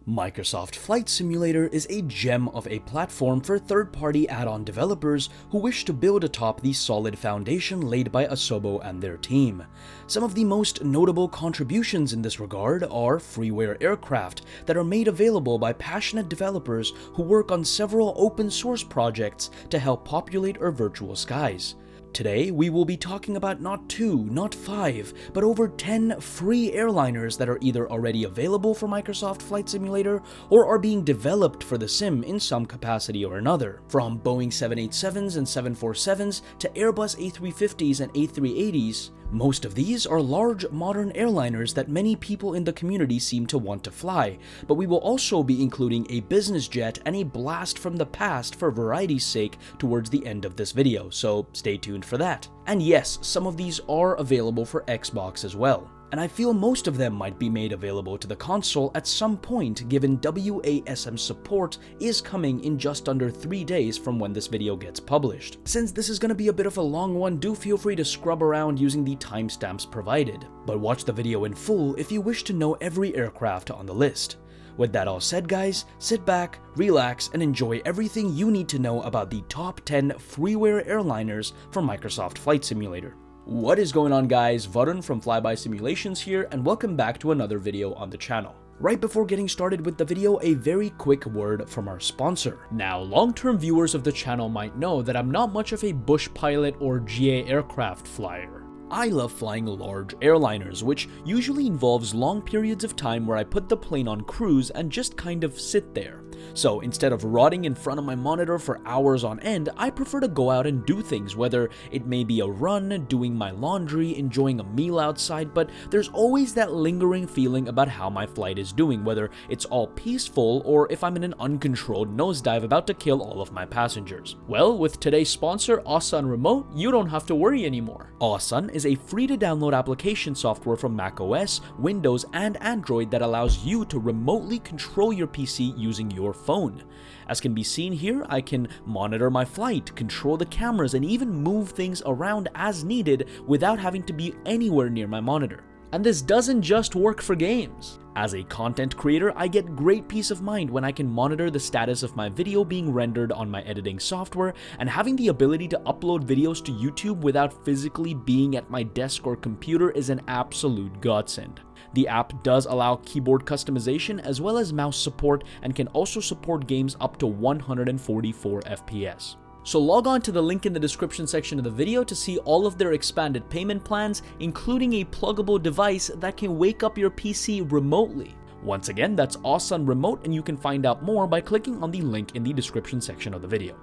Microsoft Flight Simulator is a gem of a platform for third-party add-on developers who wish to build atop the solid foundation laid by Asobo and their team. Some of the most notable contributions in this regard are freeware aircraft that are made available by passionate developers who work on several open-source projects to help populate our virtual skies. Today, we will be talking about not 2, not 5, but over 10 free airliners that are either already available for Microsoft Flight Simulator or are being developed for the sim in some capacity or another. From Boeing 787s and 747s to Airbus A350s and A380s, most of these are large modern airliners that many people in the community seem to want to fly, but we will also be including a business jet and a blast from the past for variety's sake towards the end of this video, so stay tuned for that. And yes, some of these are available for Xbox as well. And I feel most of them might be made available to the console at some point, given WASM support is coming in just under 3 days from when this video gets published. Since this is going to be a bit of a long one, do feel free to scrub around using the timestamps provided. But watch the video in full if you wish to know every aircraft on the list. With that all said, guys, sit back, relax, and enjoy everything you need to know about the top 10 freeware airliners for Microsoft Flight Simulator. What is going on, guys? Varun from Flyby Simulations here, and welcome back to another video on the channel. Right before getting started with the video, a very quick word from our sponsor. Now, long-term viewers of the channel might know that I'm not much of a bush pilot or GA aircraft flyer. I love flying large airliners, which usually involves long periods of time where I put the plane on cruise and just kind of sit there. So instead of rotting in front of my monitor for hours on end, I prefer to go out and do things, whether it may be a run, doing my laundry, enjoying a meal outside, but there's always that lingering feeling about how my flight is doing, whether it's all peaceful or if I'm in an uncontrolled nosedive about to kill all of my passengers. Well, with today's sponsor, Awesome Remote, you don't have to worry anymore. Awesome is a free-to-download application software from macOS, Windows, and Android that allows you to remotely control your PC using your phone. As can be seen here, I can monitor my flight, control the cameras, and even move things around as needed without having to be anywhere near my monitor. And this doesn't just work for games. As a content creator, I get great peace of mind when I can monitor the status of my video being rendered on my editing software, and having the ability to upload videos to YouTube without physically being at my desk or computer is an absolute godsend. The app does allow keyboard customization as well as mouse support, and can also support games up to 144 FPS. So log on to the link in the description section of the video to see all of their expanded payment plans, including a pluggable device that can wake up your PC remotely. Once again, that's Awesome Remote, and you can find out more by clicking on the link in the description section of the video.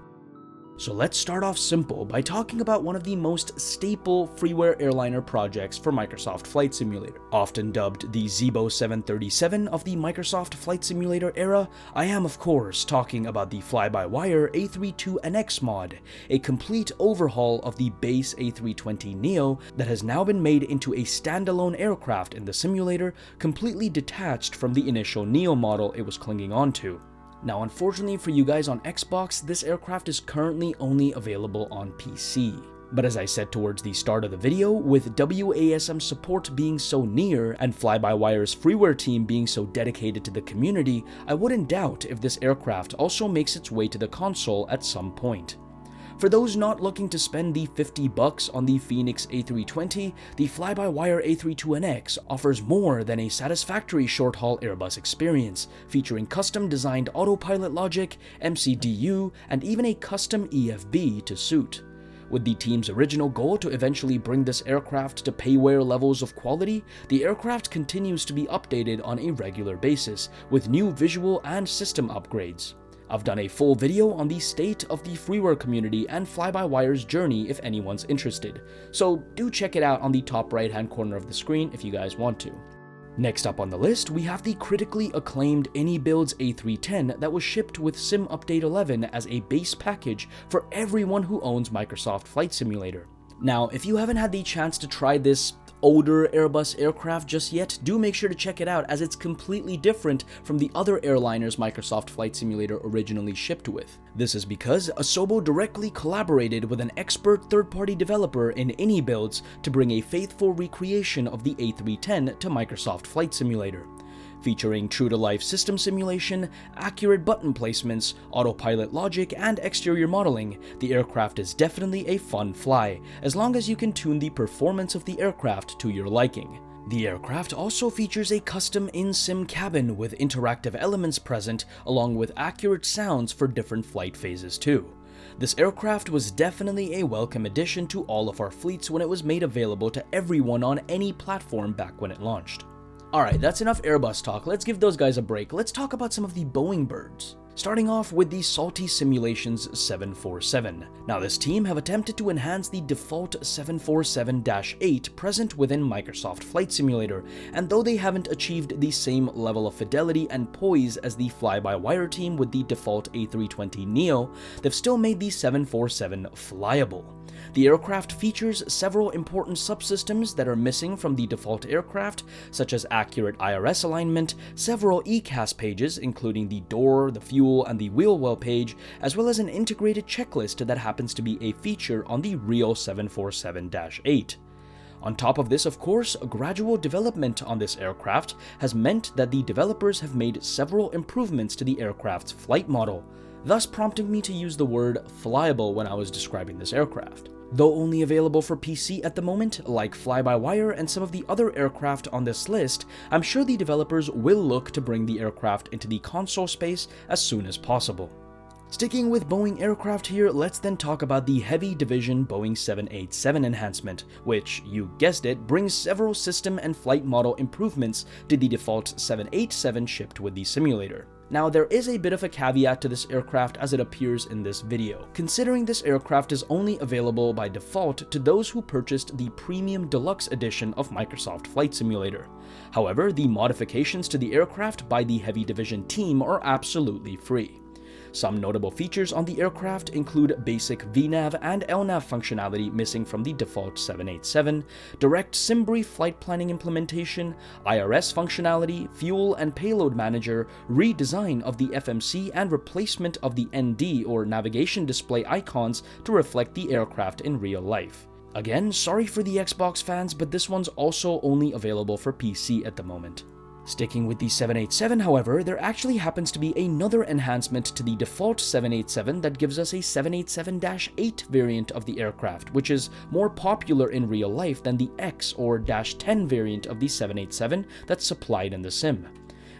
So let's start off simple by talking about one of the most staple freeware airliner projects for Microsoft Flight Simulator. Often dubbed the Zibo 737 of the Microsoft Flight Simulator era, I am of course talking about the fly-by-wire A32NX mod, a complete overhaul of the base A320neo that has now been made into a standalone aircraft in the simulator, completely detached from the initial neo model it was clinging onto. Now, unfortunately for you guys on Xbox, this aircraft is currently only available on PC. But as I said towards the start of the video, with WASM support being so near and Fly-by-Wire's freeware team being so dedicated to the community, I wouldn't doubt if this aircraft also makes its way to the console at some point. For those not looking to spend the $50 on the Phoenix A320, the Fly-by-Wire A32NX offers more than a satisfactory short-haul Airbus experience, featuring custom-designed autopilot logic, MCDU, and even a custom EFB to suit. With the team's original goal to eventually bring this aircraft to payware levels of quality, the aircraft continues to be updated on a regular basis, with new visual and system upgrades. I've done a full video on the state of the freeware community and Fly-by-Wire's journey if anyone's interested, so do check it out on the top right hand corner of the screen if you guys want to. Next up on the list, we have the critically acclaimed AnyBuilds A310 that was shipped with Sim Update 11 as a base package for everyone who owns Microsoft Flight Simulator. Now, if you haven't had the chance to try this older Airbus aircraft just yet, do make sure to check it out, as it's completely different from the other airliners Microsoft Flight Simulator originally shipped with. This is because Asobo directly collaborated with an expert third-party developer in AnyBuilds to bring a faithful recreation of the A310 to Microsoft Flight Simulator. Featuring true-to-life system simulation, accurate button placements, autopilot logic, and exterior modeling, the aircraft is definitely a fun fly, as long as you can tune the performance of the aircraft to your liking. The aircraft also features a custom in-sim cabin with interactive elements present, along with accurate sounds for different flight phases too. This aircraft was definitely a welcome addition to all of our fleets when it was made available to everyone on any platform back when it launched. Alright, that's enough Airbus talk, let's give those guys a break. Let's talk about some of the Boeing birds. Starting off with the Salty Simulations 747. Now this team have attempted to enhance the default 747-8 present within Microsoft Flight Simulator, and though they haven't achieved the same level of fidelity and poise as the fly-by-wire team with the default A320neo, they've still made the 747 flyable. The aircraft features several important subsystems that are missing from the default aircraft, such as accurate IRS alignment, several ECAS pages including the door, the fuel, and the wheel well page, as well as an integrated checklist that happens to be a feature on the real 747-8. On top of this, of course, gradual development on this aircraft has meant that the developers have made several improvements to the aircraft's flight model, thus prompting me to use the word flyable when I was describing this aircraft. Though only available for PC at the moment, like fly-by-wire and some of the other aircraft on this list, I'm sure the developers will look to bring the aircraft into the console space as soon as possible. Sticking with Boeing aircraft here, let's then talk about the Heavy Division Boeing 787 enhancement, which, you guessed it, brings several system and flight model improvements to the default 787 shipped with the simulator. Now, there is a bit of a caveat to this aircraft as it appears in this video, considering this aircraft is only available by default to those who purchased the Premium Deluxe Edition of Microsoft Flight Simulator. However, the modifications to the aircraft by the Heavy Division team are absolutely free. Some notable features on the aircraft include basic VNAV and LNAV functionality missing from the default 787, direct SimBrief flight planning implementation, IRS functionality, fuel and payload manager, redesign of the FMC, and replacement of the ND or navigation display icons to reflect the aircraft in real life. Again, sorry for the Xbox fans, but this one's also only available for PC at the moment. Sticking with the 787, however, there actually happens to be another enhancement to the default 787 that gives us a 787-8 variant of the aircraft, which is more popular in real life than the X or -10 variant of the 787 that's supplied in the sim.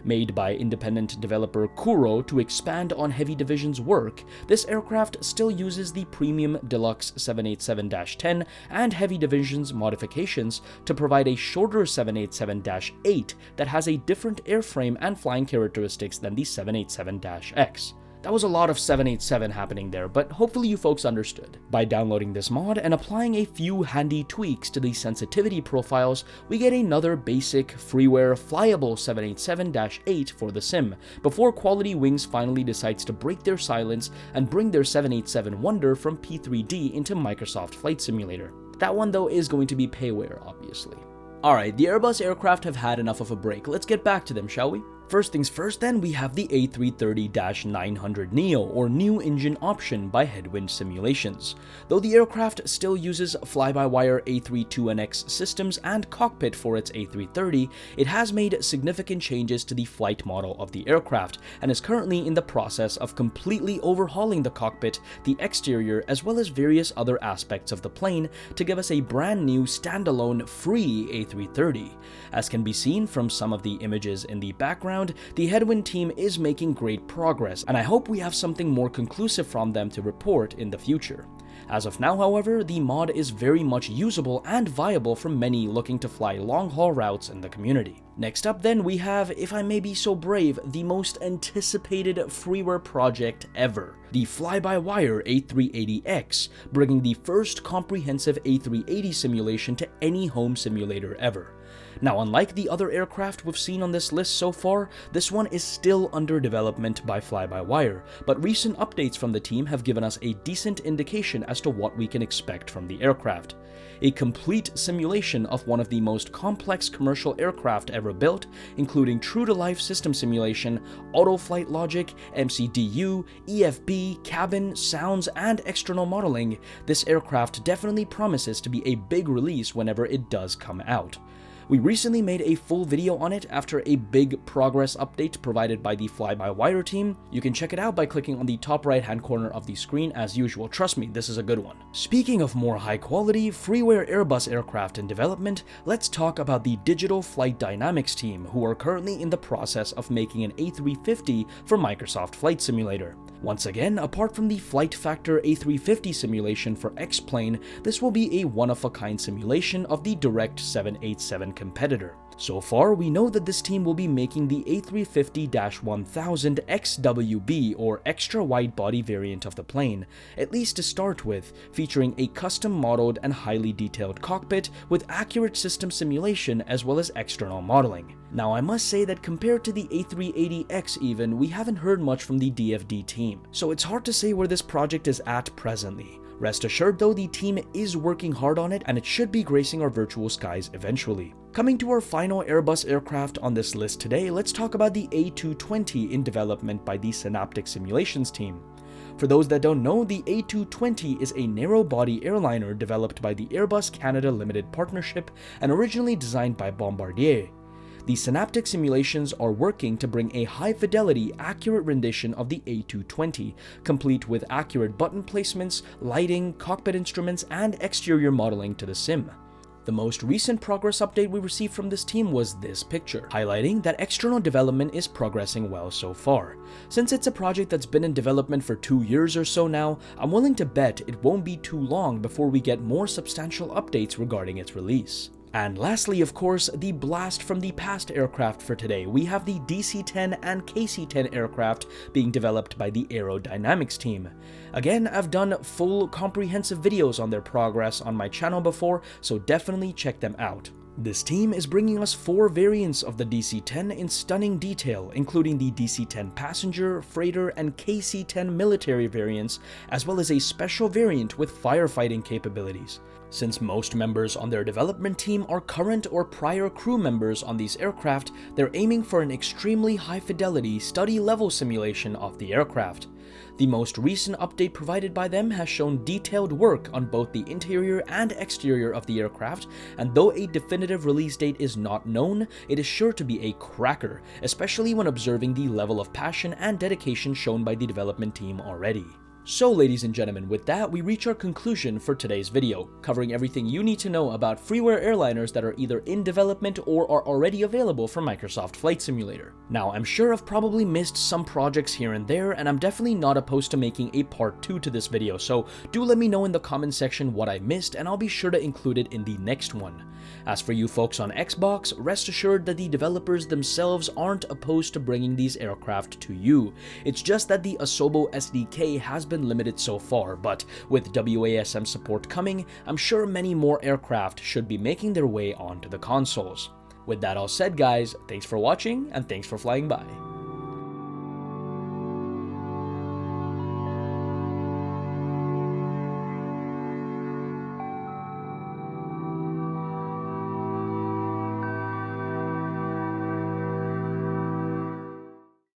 Made by independent developer Kuro to expand on Heavy Division's work, this aircraft still uses the Premium Deluxe 787-10 and Heavy Division's modifications to provide a shorter 787-8 that has a different airframe and flying characteristics than the 787-X. That was a lot of 787 happening there, but hopefully you folks understood. By downloading this mod and applying a few handy tweaks to the sensitivity profiles, we get another basic freeware flyable 787-8 for the sim, before Quality Wings finally decides to break their silence and bring their 787 Wonder from P3D into Microsoft Flight Simulator. That one though is going to be payware, obviously. Alright, the Airbus aircraft have had enough of a break, let's get back to them, shall we? First things first then, we have the A330-900neo, or New Engine Option by Headwind Simulations. Though the aircraft still uses fly-by-wire A32NX systems and cockpit for its A330, it has made significant changes to the flight model of the aircraft, and is currently in the process of completely overhauling the cockpit, the exterior, as well as various other aspects of the plane to give us a brand new standalone free A330. As can be seen from some of the images in the background, the Headwind team is making great progress, and I hope we have something more conclusive from them to report in the future. As of now, however, the mod is very much usable and viable for many looking to fly long-haul routes in the community. Next up then, we have, if I may be so brave, the most anticipated freeware project ever, the fly-by-wire A380X, bringing the first comprehensive A380 simulation to any home simulator ever. Now, unlike the other aircraft we've seen on this list so far, this one is still under development by fly-by-wire, but recent updates from the team have given us a decent indication as to what we can expect from the aircraft. A complete simulation of one of the most complex commercial aircraft ever built, including true-to-life system simulation, auto-flight logic, MCDU, EFB, cabin, sounds, and external modeling, this aircraft definitely promises to be a big release whenever it does come out. We recently made a full video on it after a big progress update provided by the fly-by-wire team. You can check it out by clicking on the top right hand corner of the screen as usual. Trust me, this is a good one. Speaking of more high quality, Freeware Airbus aircraft in development, let's talk about the Digital Flight Dynamics team, who are currently in the process of making an A350 for Microsoft Flight Simulator. Once again, apart from the Flight Factor A350 simulation for X-Plane, this will be a one-of-a-kind simulation of the direct 787 competitor. So far, we know that this team will be making the A350-1000 XWB, or extra wide body variant of the plane, at least to start with, featuring a custom modeled and highly detailed cockpit with accurate system simulation as well as external modeling. Now, I must say that compared to the A380X even, we haven't heard much from the DFD team, so it's hard to say where this project is at presently. Rest assured though, the team is working hard on it and it should be gracing our virtual skies eventually. Coming to our final Airbus aircraft on this list today, let's talk about the A220 in development by the Synaptic Simulations team. For those that don't know, the A220 is a narrow-body airliner developed by the Airbus Canada Limited Partnership and originally designed by Bombardier. The Synaptic Simulations are working to bring a high-fidelity, accurate rendition of the A220, complete with accurate button placements, lighting, cockpit instruments, and exterior modeling to the sim. The most recent progress update we received from this team was this picture, highlighting that external development is progressing well so far. Since it's a project that's been in development for 2 years or so now, I'm willing to bet it won't be too long before we get more substantial updates regarding its release. And lastly, of course, the blast from the past aircraft for today. We have the DC-10 and KC-10 aircraft being developed by the Aerodynamics team. Again, I've done full comprehensive videos on their progress on my channel before, so definitely check them out. This team is bringing us 4 variants of the DC-10 in stunning detail, including the DC-10 passenger, freighter, and KC-10 military variants, as well as a special variant with firefighting capabilities. Since most members on their development team are current or prior crew members on these aircraft, they're aiming for an extremely high-fidelity, study-level simulation of the aircraft. The most recent update provided by them has shown detailed work on both the interior and exterior of the aircraft, and though a definitive release date is not known, it is sure to be a cracker, especially when observing the level of passion and dedication shown by the development team already. So ladies and gentlemen, with that, we reach our conclusion for today's video, covering everything you need to know about freeware airliners that are either in development or are already available for Microsoft Flight Simulator. Now, I'm sure I've probably missed some projects here and there, and I'm definitely not opposed to making a part 2 to this video, so do let me know in the comment section what I missed, and I'll be sure to include it in the next one. As for you folks on Xbox, rest assured that the developers themselves aren't opposed to bringing these aircraft to you. It's just that the Asobo SDK has been limited so far, but with WASM support coming, I'm sure many more aircraft should be making their way onto the consoles. With that all said guys, thanks for watching and thanks for flying by.